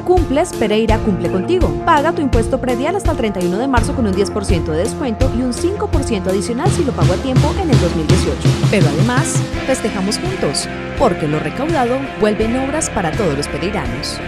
cumples, Pereira cumple contigo. Paga tu impuesto predial hasta el 31 de marzo con un 10% de descuento y un 5% adicional si lo pagó a tiempo en el 2018. Pero además, festejamos juntos, porque lo recaudado vuelve en obras para todos los pereiranos.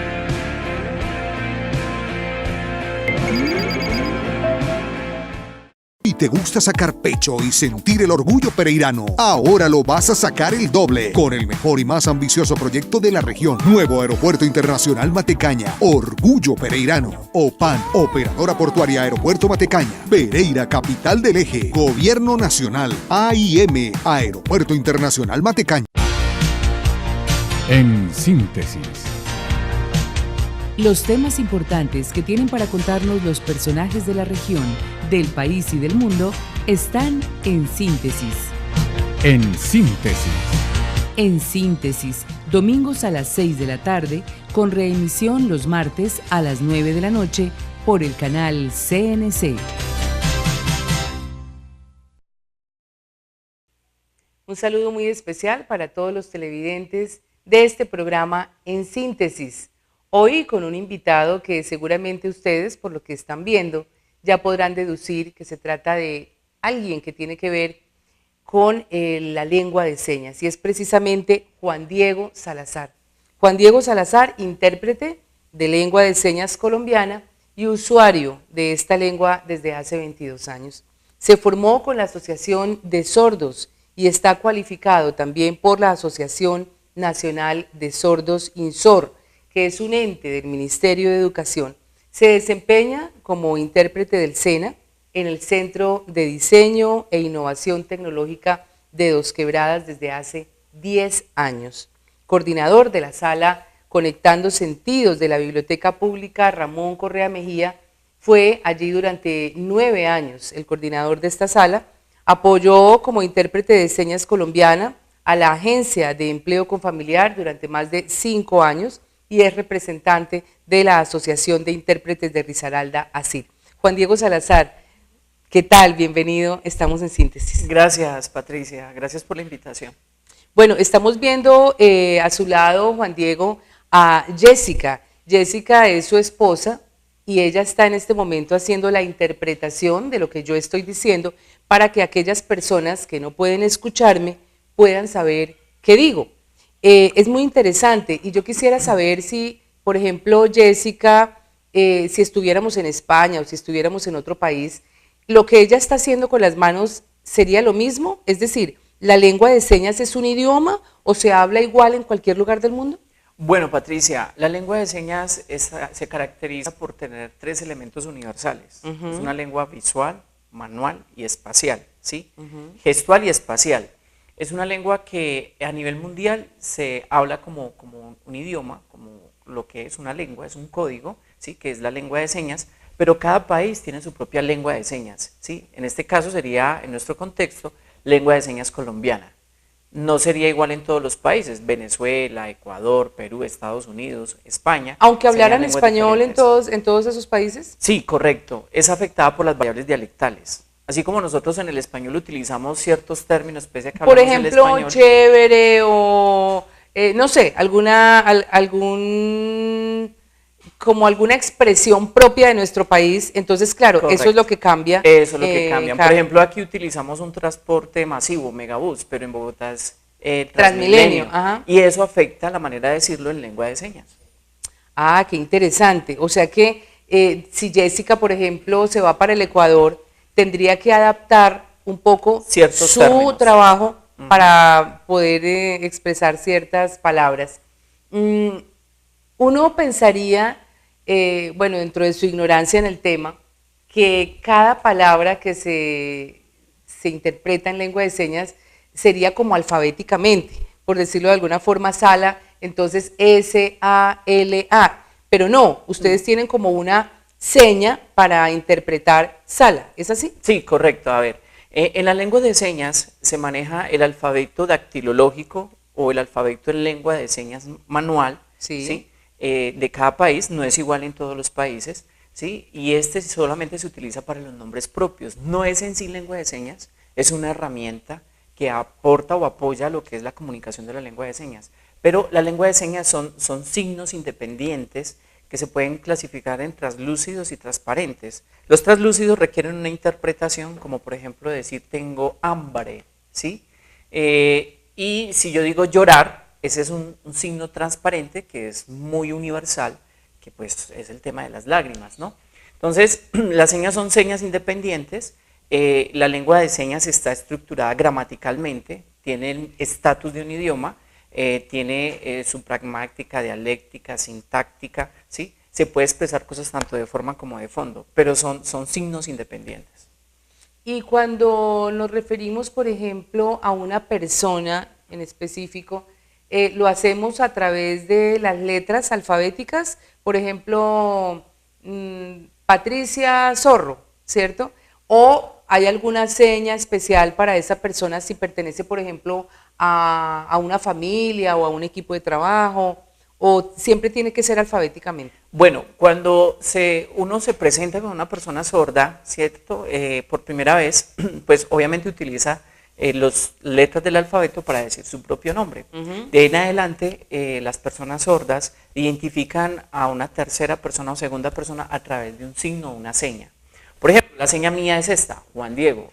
Y te gusta sacar pecho y sentir el orgullo pereirano, ahora lo vas a sacar el doble con el mejor y más ambicioso proyecto de la región. Nuevo Aeropuerto Internacional Matecaña. Orgullo pereirano. OPAN, Operadora Portuaria Aeropuerto Matecaña. Pereira, capital del eje. Gobierno Nacional. AIM, Aeropuerto Internacional Matecaña. En síntesis. Los temas importantes que tienen para contarnos los personajes de la región, del país y del mundo están en síntesis. En síntesis. En síntesis, domingos a las 6 de la tarde, con reemisión los martes a las 9 de la noche por el canal CNC. Un saludo muy especial para todos los televidentes de este programa En Síntesis. Hoy con un invitado que seguramente ustedes, por lo que están viendo, ya podrán deducir que se trata de alguien que tiene que ver con la lengua de señas, y es precisamente Juan Diego Salazar. Juan Diego Salazar, intérprete de lengua de señas colombiana y usuario de esta lengua desde hace 22 años. Se formó con la Asociación de Sordos y está cualificado también por la Asociación Nacional de Sordos INSOR, que es un ente del Ministerio de Educación. Se desempeña como intérprete del SENA en el Centro de Diseño e Innovación Tecnológica de Dos Quebradas desde hace 10 años. Coordinador de la sala Conectando Sentidos de la Biblioteca Pública Ramón Correa Mejía, fue allí durante 9 años el coordinador de esta sala. Apoyó como intérprete de señas colombiana a la Agencia de Empleo Confamiliar durante más de 5 años, y es representante de la Asociación de Intérpretes de Risaralda, ASIR. Juan Diego Salazar, ¿qué tal? Bienvenido, estamos en Síntesis. Gracias, Patricia, gracias por la invitación. Bueno, estamos viendo a su lado, Juan Diego, a Jessica. Jessica es su esposa y ella está en este momento haciendo la interpretación de lo que yo estoy diciendo para que aquellas personas que no pueden escucharme puedan saber qué digo. Es muy interesante y yo quisiera saber si, por ejemplo, Jessica, si estuviéramos en España o si estuviéramos en otro país, lo que ella está haciendo con las manos sería lo mismo, es decir, ¿la lengua de señas es un idioma o se habla igual en cualquier lugar del mundo? Bueno, Patricia, la lengua de señas se caracteriza por tener 3 elementos universales. Es una lengua visual, manual y espacial, ¿sí? Gestual y espacial. Es una lengua que a nivel mundial se habla como un idioma, como lo que es una lengua, es un código, ¿sí? Que es la lengua de señas, pero cada país tiene su propia lengua de señas, ¿sí? En este caso sería, en nuestro contexto, lengua de señas colombiana. No sería igual en todos los países, Venezuela, Ecuador, Perú, Estados Unidos, España. Aunque hablaran español en todos esos países. Sí, correcto, es afectada por las variables dialectales. Así como nosotros en el español utilizamos ciertos términos, pese a que hablamos el español. Por ejemplo, chévere o, no sé, alguna expresión propia de nuestro país, entonces claro, correcto. Eso es lo que cambia. Eso es lo que cambia. Por ejemplo, aquí utilizamos un transporte masivo, megabús, pero en Bogotá es Transmilenio. Y eso afecta la manera de decirlo en lengua de señas. Ah, qué interesante. O sea que si Jessica, por ejemplo, se va para el Ecuador, tendría que adaptar un poco su trabajo para poder expresar ciertas palabras. Uno pensaría, bueno, dentro de su ignorancia en el tema, que cada palabra que se interpreta en lengua de señas sería como alfabéticamente, por decirlo de alguna forma, sala, entonces S-A-L-A, pero no, ustedes tienen como una seña para interpretar sala, ¿es así? Sí, correcto. A ver, en la lengua de señas se maneja el alfabeto dactilológico o el alfabeto en lengua de señas manual, ¿sí? De cada país, no es igual en todos los países, ¿sí? Y este solamente se utiliza para los nombres propios, no es en sí lengua de señas, es una herramienta que aporta o apoya lo que es la comunicación de la lengua de señas. Pero la lengua de señas son signos independientes que se pueden clasificar en translúcidos y transparentes. Los translúcidos requieren una interpretación, como por ejemplo decir tengo hambre, ¿sí? Y si yo digo llorar, ese es un signo transparente que es muy universal, que pues es el tema de las lágrimas, ¿no? Entonces, las señas son señas independientes. La lengua de señas está estructurada gramaticalmente, tiene el estatus de un idioma, tiene su pragmática, dialéctica, sintáctica, ¿sí? Se puede expresar cosas tanto de forma como de fondo, pero son signos independientes. Y cuando nos referimos, por ejemplo, a una persona en específico, lo hacemos a través de las letras alfabéticas, por ejemplo, Patricia Zorro, ¿cierto? ¿O hay alguna seña especial para esa persona si pertenece, por ejemplo, a una familia o a un equipo de trabajo? ¿O siempre tiene que ser alfabéticamente? Bueno, cuando uno se presenta con una persona sorda, ¿cierto? Por primera vez, pues obviamente utiliza las letras del alfabeto para decir su propio nombre. De ahí en adelante, las personas sordas identifican a una tercera persona o segunda persona a través de un signo o una seña. Por ejemplo, la seña mía es esta, Juan Diego,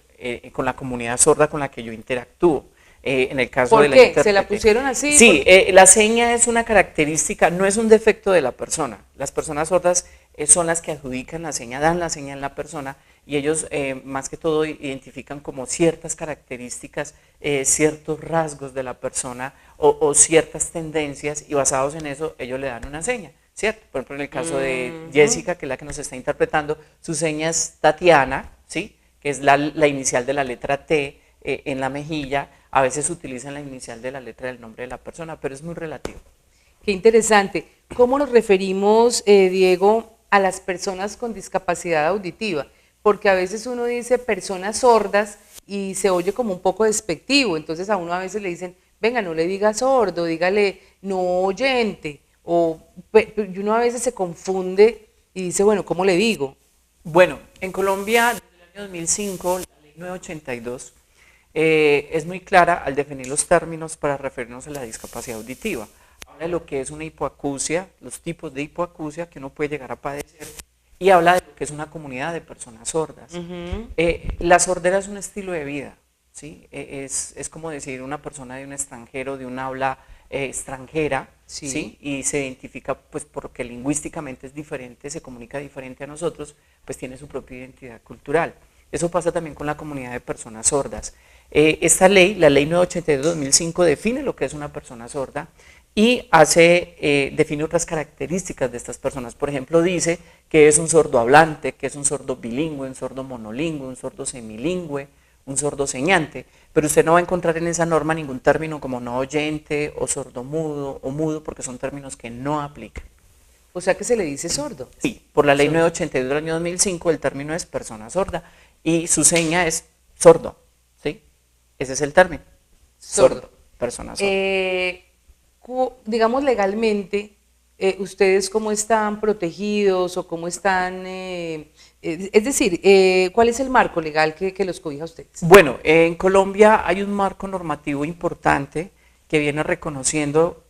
con la comunidad sorda con la que yo interactúo. En el caso ¿Por de la qué? intérprete. ¿Se la pusieron así? Sí, la seña es una característica, no es un defecto de la persona. Las personas sordas son las que adjudican la seña, dan la seña en la persona y ellos más que todo identifican como ciertas características, ciertos rasgos de la persona o ciertas tendencias y basados en eso ellos le dan una seña, ¿cierto? Por ejemplo, en el caso de Jessica, que es la que nos está interpretando, su seña es Tatiana, ¿sí? Que es la inicial de la letra T en la mejilla. A veces utilizan la inicial de la letra del nombre de la persona, pero es muy relativo. Qué interesante. ¿Cómo nos referimos, Diego, a las personas con discapacidad auditiva? Porque a veces uno dice personas sordas y se oye como un poco despectivo, entonces a uno a veces le dicen, venga, no le diga sordo, dígale no oyente, y uno a veces se confunde y dice, bueno, ¿cómo le digo? Bueno, en Colombia, desde el año 2005, la ley 982, es muy clara al definir los términos para referirnos a la discapacidad auditiva. Habla de lo que es una hipoacusia, los tipos de hipoacusia que uno puede llegar a padecer, y habla de lo que es una comunidad de personas sordas. La sordera es un estilo de vida, ¿sí? Es como decir una persona de un extranjero, de un habla extranjera, ¿sí? Y se identifica pues porque lingüísticamente es diferente, se comunica diferente a nosotros, pues tiene su propia identidad cultural. Eso pasa también con la comunidad de personas sordas. Esta ley, la ley 982-2005, define lo que es una persona sorda y define otras características de estas personas. Por ejemplo, dice que es un sordo hablante, que es un sordo bilingüe, un sordo monolingüe, un sordo semilingüe, un sordo señante, pero usted no va a encontrar en esa norma ningún término como no oyente o sordo mudo o mudo, porque son términos que no aplican. O sea que se le dice sordo. Sí, por la ley 982 del año 2005 el término es persona sorda y su seña es sordo, ¿sí? Ese es el término. Sordo, persona sorda. Digamos legalmente, ¿ustedes cómo están protegidos o cómo están, es decir, cuál es el marco legal que los cobija a ustedes? Bueno, en Colombia hay un marco normativo importante que viene reconociendo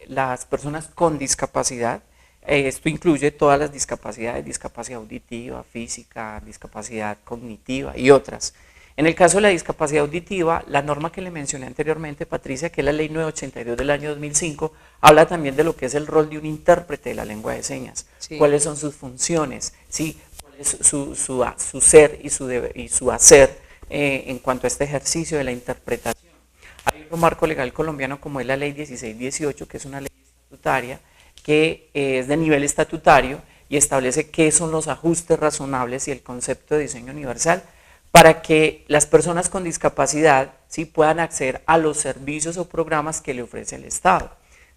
las personas con discapacidad. Esto incluye todas las discapacidades, discapacidad auditiva, física, discapacidad cognitiva y otras. En el caso de la discapacidad auditiva, la norma que le mencioné anteriormente, Patricia, que es la ley 982 del año 2005, habla también de lo que es el rol de un intérprete de la lengua de señas, cuáles son sus funciones, ¿sí? Cuál es su ser y su hacer en cuanto a este ejercicio de la interpretación. Hay otro marco legal colombiano como es la ley 1618, que es una ley estatutaria, que es de nivel estatutario y establece qué son los ajustes razonables y el concepto de diseño universal para que las personas con discapacidad ¿sí? puedan acceder a los servicios o programas que le ofrece el Estado.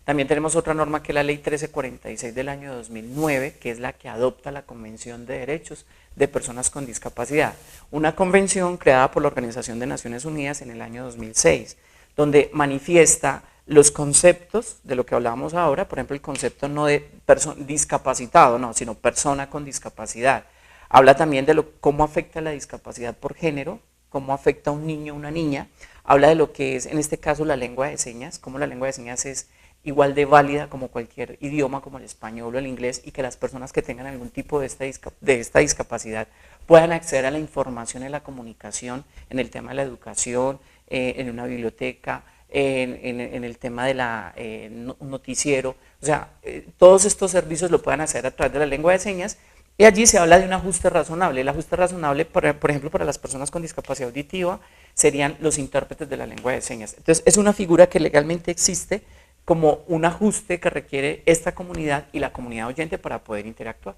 También tenemos otra norma que es la ley 1346 del año 2009, que es la que adopta la Convención de Derechos de Personas con Discapacidad, una convención creada por la Organización de Naciones Unidas en el año 2006, donde manifiesta los conceptos de lo que hablábamos ahora, por ejemplo el concepto no de discapacitado, no, sino persona con discapacidad. Habla también de cómo afecta la discapacidad por género, cómo afecta a un niño o una niña. Habla de lo que es, en este caso, la lengua de señas, cómo la lengua de señas es igual de válida como cualquier idioma como el español o el inglés, y que las personas que tengan algún tipo de esta discapacidad puedan acceder a la información y la comunicación en el tema de la educación, en una biblioteca, en el tema de un noticiero, o sea, todos estos servicios lo puedan hacer a través de la lengua de señas. Y allí se habla de un ajuste razonable. El ajuste razonable, por ejemplo, para las personas con discapacidad auditiva, serían los intérpretes de la lengua de señas. Entonces, es una figura que legalmente existe como un ajuste que requiere esta comunidad y la comunidad oyente para poder interactuar.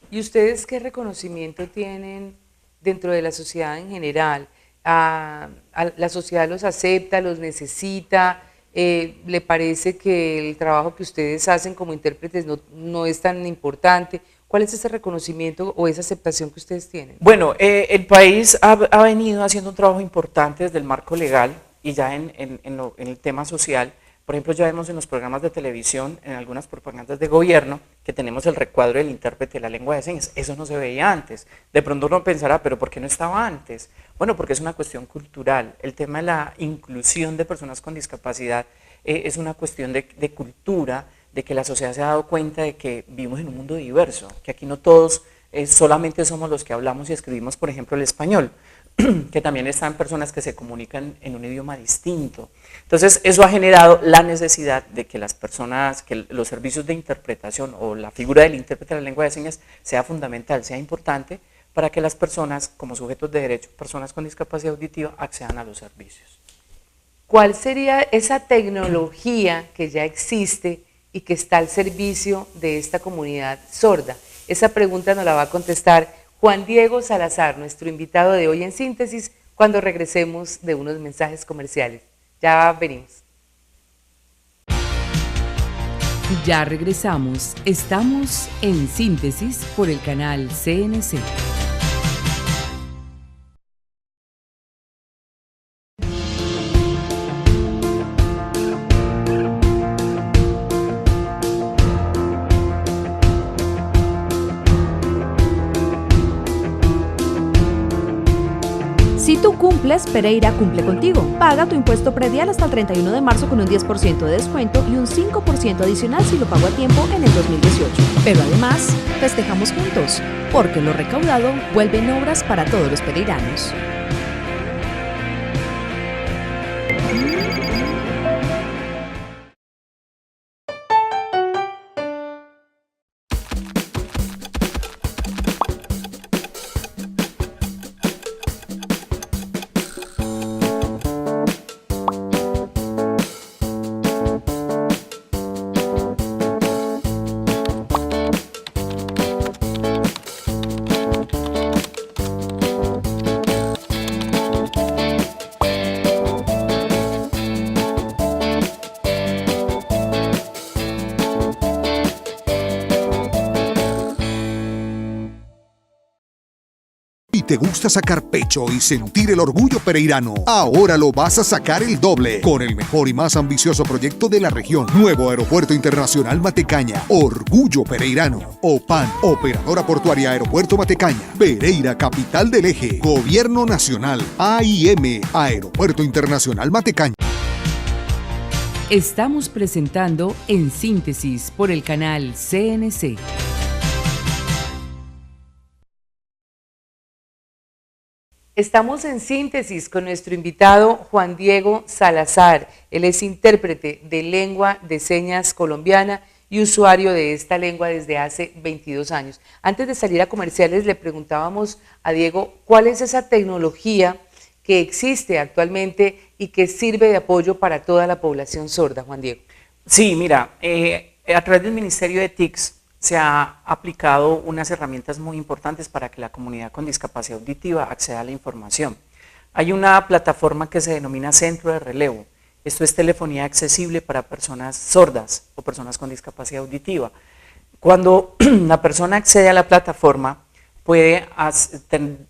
¿Y ustedes qué reconocimiento tienen dentro de la sociedad en general? ¿La sociedad los acepta, los necesita? ¿Le parece que el trabajo que ustedes hacen como intérpretes no es tan importante? ¿Cuál es ese reconocimiento o esa aceptación que ustedes tienen? Bueno, el país ha venido haciendo un trabajo importante desde el marco legal y ya en el tema social. Por ejemplo, ya vemos en los programas de televisión, en algunas propagandas de gobierno, que tenemos el recuadro del intérprete de la lengua de señas. Eso no se veía antes. De pronto uno pensará, ¿pero por qué no estaba antes? Bueno, porque es una cuestión cultural. El tema de la inclusión de personas con discapacidad es una cuestión de cultura, de que la sociedad se ha dado cuenta de que vivimos en un mundo diverso, que aquí no todos solamente somos los que hablamos y escribimos, por ejemplo, el español, que también están personas que se comunican en un idioma distinto. Entonces, eso ha generado la necesidad de que las personas, que los servicios de interpretación o la figura del intérprete de la lengua de señas sea fundamental, sea importante, para que las personas, como sujetos de derecho, personas con discapacidad auditiva, accedan a los servicios. ¿Cuál sería esa tecnología que ya existe y que está al servicio de esta comunidad sorda? Esa pregunta nos la va a contestar Juan Diego Salazar, nuestro invitado de hoy en Síntesis, cuando regresemos de unos mensajes comerciales. Ya venimos. Ya regresamos. Estamos en Síntesis por el canal CNC. Si tú cumples, Pereira cumple contigo. Paga tu impuesto predial hasta el 31 de marzo con un 10% de descuento y un 5% adicional si lo pago a tiempo en el 2018. Pero además, festejamos juntos, porque lo recaudado vuelve en obras para todos los pereiranos. ¿Te gusta sacar pecho y sentir el orgullo pereirano? Ahora lo vas a sacar el doble con el mejor y más ambicioso proyecto de la región. Nuevo Aeropuerto Internacional Matecaña. Orgullo pereirano. OPAN, Operadora Portuaria Aeropuerto Matecaña. Pereira, capital del eje. Gobierno Nacional. AIM, Aeropuerto Internacional Matecaña. Estamos presentando En Síntesis por el canal CNC. Estamos en Síntesis con nuestro invitado Juan Diego Salazar. Él es intérprete de lengua de señas colombiana y usuario de esta lengua desde hace 22 años. Antes de salir a comerciales le preguntábamos a Diego cuál es esa tecnología que existe actualmente y que sirve de apoyo para toda la población sorda, Juan Diego. Sí, mira, a través del Ministerio de TICS se ha aplicado unas herramientas muy importantes para que la comunidad con discapacidad auditiva acceda a la información. Hay una plataforma que se denomina Centro de Relevo. Esto es telefonía accesible para personas sordas o personas con discapacidad auditiva. Cuando la persona accede a la plataforma, puede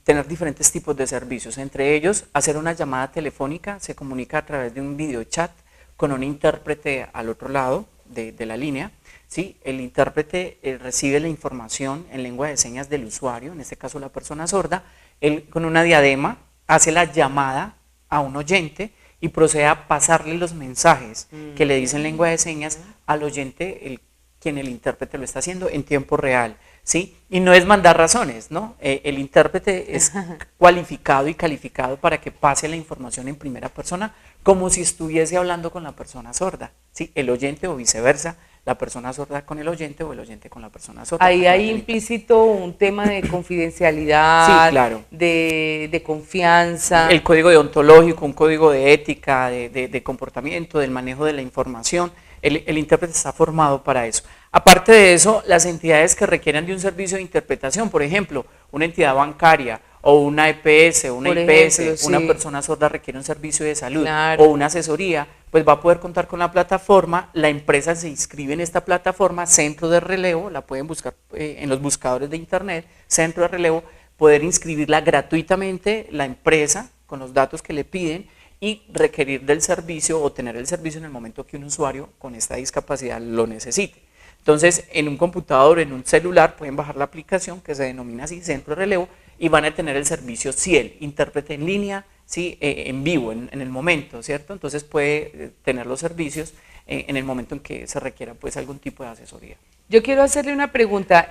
tener diferentes tipos de servicios, entre ellos hacer una llamada telefónica, se comunica a través de un videochat con un intérprete al otro lado de la línea. ¿Sí? El intérprete recibe la información en lengua de señas del usuario, en este caso la persona sorda, él con una diadema hace la llamada a un oyente y procede a pasarle los mensajes que le dicen lengua de señas al oyente, quien el intérprete lo está haciendo en tiempo real, ¿sí? Y no es mandar razones, ¿no? El intérprete es cualificado y calificado para que pase la información en primera persona, como si estuviese hablando con la persona sorda, ¿sí? El oyente o viceversa, la persona sorda con el oyente o el oyente con la persona sorda. Ahí hay implícito un tema de confidencialidad, sí, claro, de confianza. El código deontológico, un código de ética, de comportamiento, del manejo de la información. El intérprete está formado para eso. Aparte de eso, las entidades que requieran de un servicio de interpretación, por ejemplo, una entidad bancaria o una EPS, una IPS, ejemplo, una persona sorda requiere un servicio de salud, claro, o una asesoría, pues va a poder contar con la plataforma. La empresa se inscribe en esta plataforma, Centro de Relevo, la pueden buscar en los buscadores de internet, Centro de Relevo, poder inscribirla gratuitamente la empresa con los datos que le piden y requerir del servicio o tener el servicio en el momento que un usuario con esta discapacidad lo necesite. Entonces, en un computador, en un celular, pueden bajar la aplicación que se denomina así, Centro de Relevo, y van a tener el servicio CIEL, intérprete en línea, ¿sí? En vivo, en el momento, ¿cierto? Entonces puede tener los servicios en el momento en que se requiera pues algún tipo de asesoría. Yo quiero hacerle una pregunta.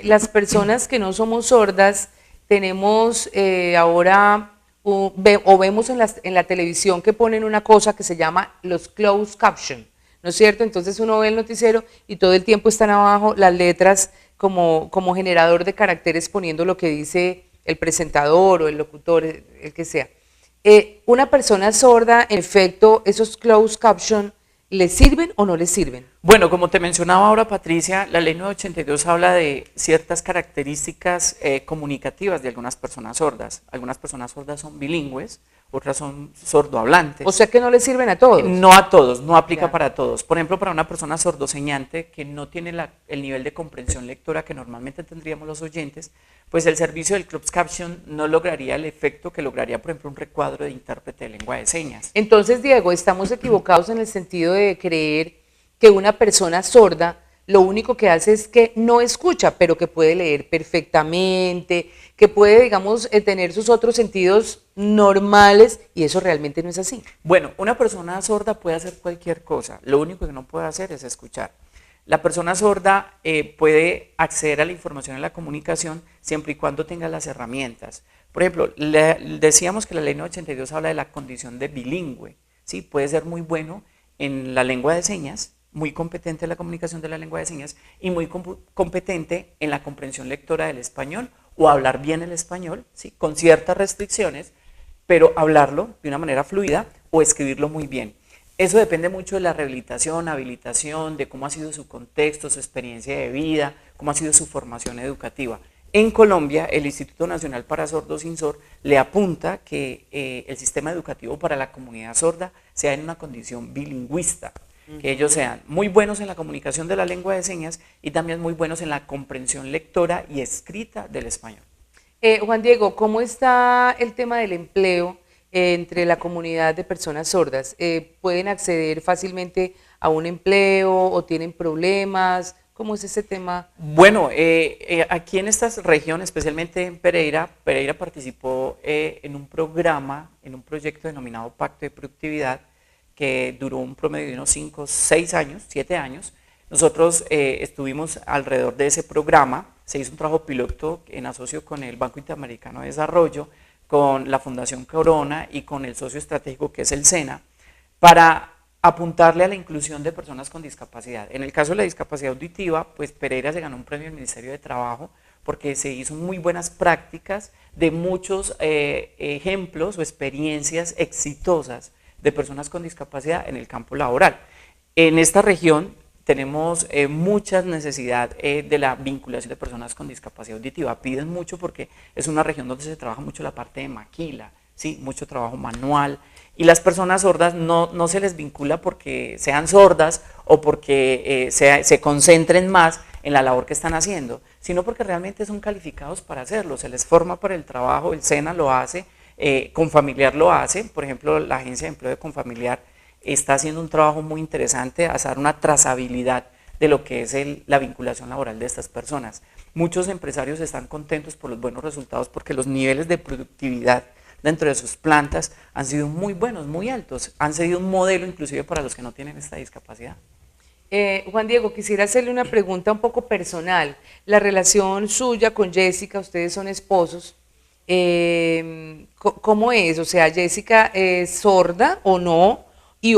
Las personas que no somos sordas, tenemos ahora, o vemos en la televisión que ponen una cosa que se llama los closed caption, ¿no es cierto? Entonces uno ve el noticiero y todo el tiempo están abajo las letras como generador de caracteres poniendo lo que dice el presentador o el locutor, el que sea. Una persona sorda, en efecto, esos closed caption, ¿le sirven o no le sirven? Bueno, como te mencionaba ahora, Patricia, la ley 982 habla de ciertas características comunicativas de algunas personas sordas. Algunas personas sordas son bilingües, otras son sordohablantes. O sea que no le sirven a todos. No a todos, no aplica para todos. Por ejemplo, para una persona sordoseñante que no tiene el nivel de comprensión lectora que normalmente tendríamos los oyentes, pues el servicio del closed caption no lograría el efecto que lograría, por ejemplo, un recuadro de intérprete de lengua de señas. Entonces, Diego, estamos equivocados en el sentido de creer que una persona sorda lo único que hace es que no escucha, pero que puede leer perfectamente, que puede, digamos, tener sus otros sentidos normales, y eso realmente no es así. Bueno, una persona sorda puede hacer cualquier cosa, lo único que no puede hacer es escuchar. La persona sorda puede acceder a la información y la comunicación siempre y cuando tenga las herramientas. Por ejemplo, decíamos que la ley 982 habla de la condición de bilingüe, ¿sí? Puede ser muy bueno en la lengua de señas, muy competente en la comunicación de la lengua de señas y muy competente en la comprensión lectora del español o hablar bien el español, ¿sí? Con ciertas restricciones, pero hablarlo de una manera fluida o escribirlo muy bien. Eso depende mucho de la rehabilitación, habilitación, de cómo ha sido su contexto, su experiencia de vida, cómo ha sido su formación educativa. En Colombia, el Instituto Nacional para Sordos INSOR le apunta que el sistema educativo para la comunidad sorda sea en una condición bilingüista, que ellos sean muy buenos en la comunicación de la lengua de señas y también muy buenos en la comprensión lectora y escrita del español. Juan Diego, ¿cómo está el tema del empleo entre la comunidad de personas sordas? ¿Pueden acceder fácilmente a un empleo o tienen problemas? ¿Cómo es ese tema? Bueno, aquí en esta región, especialmente en Pereira, Pereira participó en un programa, en un proyecto denominado Pacto de Productividad, que duró un promedio de unos 5, 6 años, 7 años. Nosotros estuvimos alrededor de ese programa, se hizo un trabajo piloto en asocio con el Banco Interamericano de Desarrollo, con la Fundación Corona y con el socio estratégico que es el SENA, para apuntarle a la inclusión de personas con discapacidad. En el caso de la discapacidad auditiva, pues Pereira se ganó un premio del Ministerio de Trabajo porque se hizo muy buenas prácticas de muchos ejemplos o experiencias exitosas de personas con discapacidad en el campo laboral. En esta región tenemos mucha necesidad de la vinculación de personas con discapacidad auditiva. Piden mucho porque es una región donde se trabaja mucho la parte de maquila, ¿sí? Mucho trabajo manual, y las personas sordas no se les vincula porque sean sordas o porque se concentren más en la labor que están haciendo, sino porque realmente son calificados para hacerlo, se les forma para el trabajo, el SENA lo hace, Confamiliar lo hace, por ejemplo la Agencia de Empleo de Confamiliar está haciendo un trabajo muy interesante, hacer una trazabilidad de lo que es la vinculación laboral de estas personas. Muchos empresarios están contentos por los buenos resultados porque los niveles de productividad dentro de sus plantas han sido muy buenos, muy altos, han sido un modelo inclusive para los que no tienen esta discapacidad. Juan Diego, quisiera hacerle una pregunta un poco personal. La relación suya con Jessica, ustedes son esposos, ¿cómo es? O sea, ¿Jessica es sorda o no?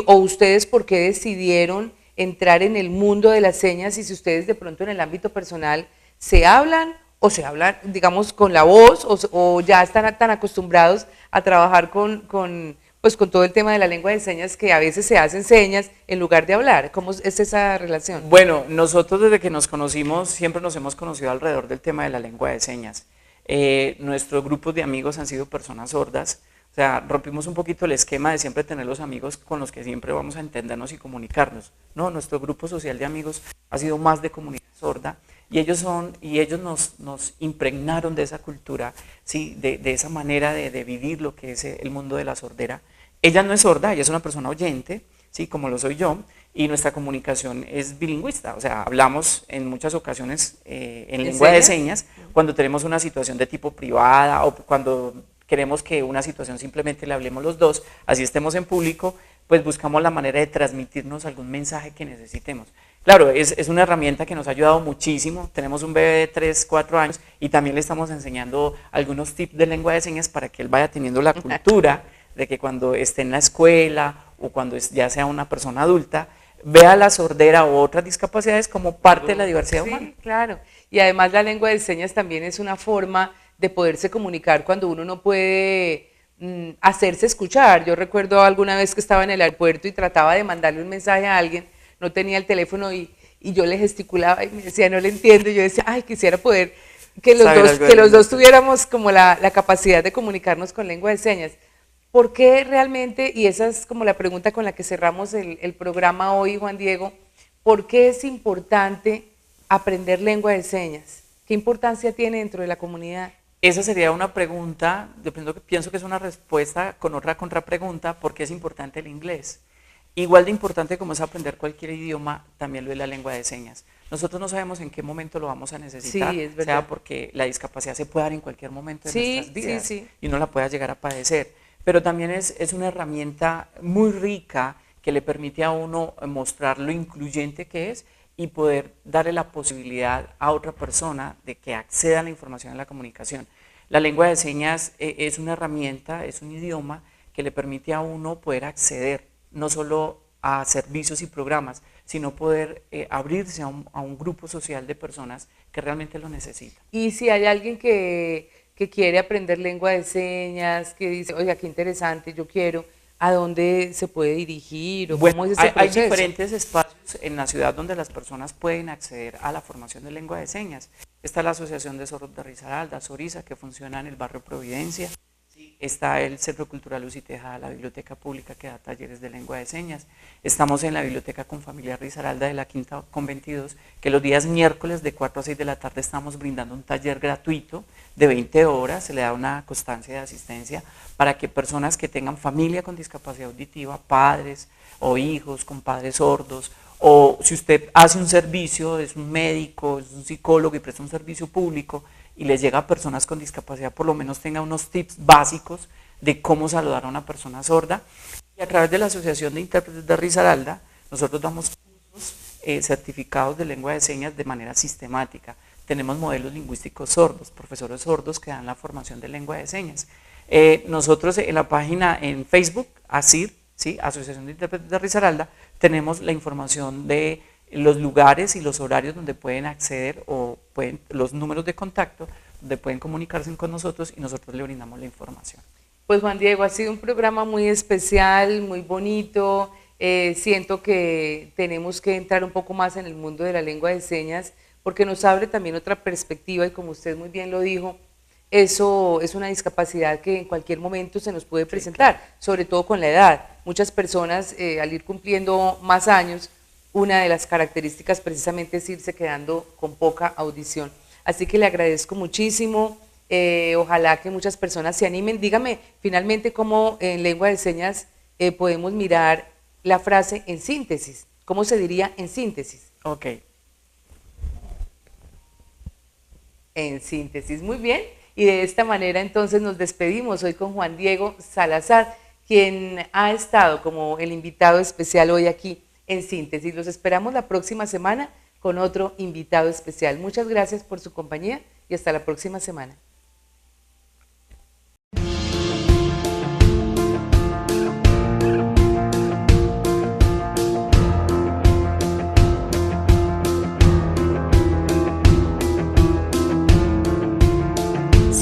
¿O ustedes por qué decidieron entrar en el mundo de las señas? Y si ustedes de pronto en el ámbito personal se hablan o se hablan, digamos, con la voz o ya están tan acostumbrados a trabajar pues con todo el tema de la lengua de señas que a veces se hacen señas en lugar de hablar. ¿Cómo es esa relación? Bueno, nosotros desde que nos conocimos siempre nos hemos conocido alrededor del tema de la lengua de señas. Nuestros grupos de amigos han sido personas sordas, o sea, rompimos un poquito el esquema de siempre tener los amigos con los que siempre vamos a entendernos y comunicarnos. No, nuestro grupo social de amigos ha sido más de comunidad sorda y ellos nos impregnaron de esa cultura, ¿sí? de esa manera de vivir lo que es el mundo de la sordera. Ella no es sorda, ella es una persona oyente, ¿sí? Como lo soy yo, y nuestra comunicación es bilingüista, o sea, hablamos en muchas ocasiones en lengua de señas cuando tenemos una situación de tipo privada o cuando queremos que una situación simplemente le hablemos los dos, así estemos en público, pues buscamos la manera de transmitirnos algún mensaje que necesitemos. Claro, es una herramienta que nos ha ayudado muchísimo, tenemos un bebé de 3, 4 años y también le estamos enseñando algunos tips de lengua de señas para que él vaya teniendo la cultura de que cuando esté en la escuela o cuando ya sea una persona adulta, vea la sordera o otras discapacidades como parte de la diversidad humana. Sí, claro. Y además la lengua de señas también es una forma de poderse comunicar cuando uno no puede hacerse escuchar. Yo recuerdo alguna vez que estaba en el aeropuerto y trataba de mandarle un mensaje a alguien, no tenía el teléfono y yo le gesticulaba y me decía, no le entiendo. Y yo decía, ay, quisiera poder que los dos tuviéramos como la capacidad de comunicarnos con lengua de señas. ¿Por qué realmente, y esa es como la pregunta con la que cerramos el programa hoy, Juan Diego, ¿por qué es importante aprender lengua de señas? ¿Qué importancia tiene dentro de la comunidad? Esa sería una pregunta, pienso que es una respuesta con otra contrapregunta, ¿por qué es importante el inglés? Igual de importante como es aprender cualquier idioma, también lo es la lengua de señas. Nosotros no sabemos en qué momento lo vamos a necesitar, sí, es verdad. sea porque la discapacidad se puede dar en cualquier momento de nuestras vidas y uno la pueda llegar a padecer. Pero también es una herramienta muy rica que le permite a uno mostrar lo incluyente que es y poder darle la posibilidad a otra persona de que acceda a la información en la comunicación. La lengua de señas es una herramienta, es un idioma que le permite a uno poder acceder no solo a servicios y programas, sino poder abrirse a un grupo social de personas que realmente lo necesitan. Y si hay alguien que quiere aprender lengua de señas, que dice, oiga, qué interesante, yo quiero, ¿a dónde se puede dirigir? ¿O bueno, cómo es ese proceso? Hay diferentes espacios en la ciudad donde las personas pueden acceder a la formación de lengua de señas. Está la Asociación de Sordos de Risaralda, Sorisa, que funciona en el barrio Providencia. Está el Centro Cultural Luz y Tejada, la Biblioteca Pública que da talleres de lengua de señas. Estamos en la Biblioteca Confamiliar Risaralda de la Quinta con 22, que los días miércoles de 4 a 6 de la tarde estamos brindando un taller gratuito de 20 horas, se le da una constancia de asistencia para que personas que tengan familia con discapacidad auditiva, padres o hijos con padres sordos, o si usted hace un servicio, es un médico, es un psicólogo y presta un servicio público, y les llega a personas con discapacidad, por lo menos tenga unos tips básicos de cómo saludar a una persona sorda. Y a través de la Asociación de Intérpretes de Risaralda, nosotros damos cursos certificados de lengua de señas de manera sistemática. Tenemos modelos lingüísticos sordos, profesores sordos que dan la formación de lengua de señas. Nosotros en la página en Facebook, ASIR, ¿sí? Asociación de Intérpretes de Risaralda, tenemos la información de los lugares y los horarios donde pueden acceder o los números de contacto donde pueden comunicarse con nosotros y nosotros le brindamos la información. Pues Juan Diego, ha sido un programa muy especial, muy bonito. Siento que tenemos que entrar un poco más en el mundo de la lengua de señas porque nos abre también otra perspectiva y como usted muy bien lo dijo, eso es una discapacidad que en cualquier momento se nos puede presentar, sobre todo con la edad. Muchas personas al ir cumpliendo más años, una de las características precisamente es irse quedando con poca audición. Así que le agradezco muchísimo, ojalá que muchas personas se animen. Dígame finalmente cómo en lengua de señas podemos mirar la frase en síntesis. ¿Cómo se diría en síntesis? Ok. En síntesis, muy bien. Y de esta manera entonces nos despedimos hoy con Juan Diego Salazar, quien ha estado como el invitado especial hoy aquí en Síntesis. Los esperamos la próxima semana con otro invitado especial. Muchas gracias por su compañía y hasta la próxima semana.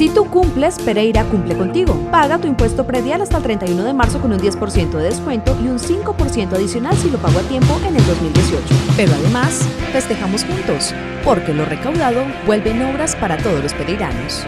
Si tú cumples, Pereira cumple contigo. Paga tu impuesto predial hasta el 31 de marzo con un 10% de descuento y un 5% adicional si lo pago a tiempo en el 2018. Pero además, festejamos juntos, porque lo recaudado vuelve en obras para todos los pereiranos.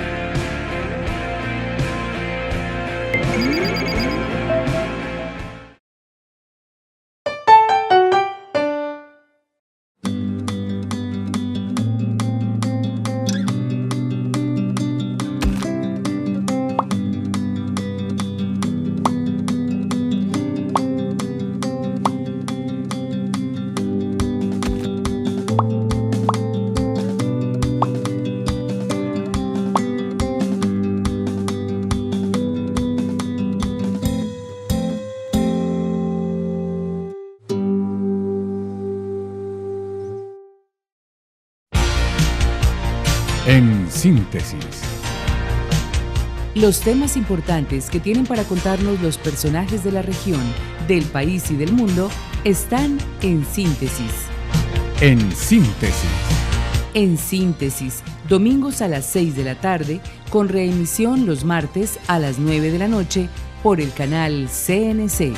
En síntesis. Los temas importantes que tienen para contarnos los personajes de la región, del país y del mundo están en Síntesis. En síntesis. En Síntesis, domingos a las 6 de la tarde, con reemisión los martes a las 9 de la noche por el canal CNC.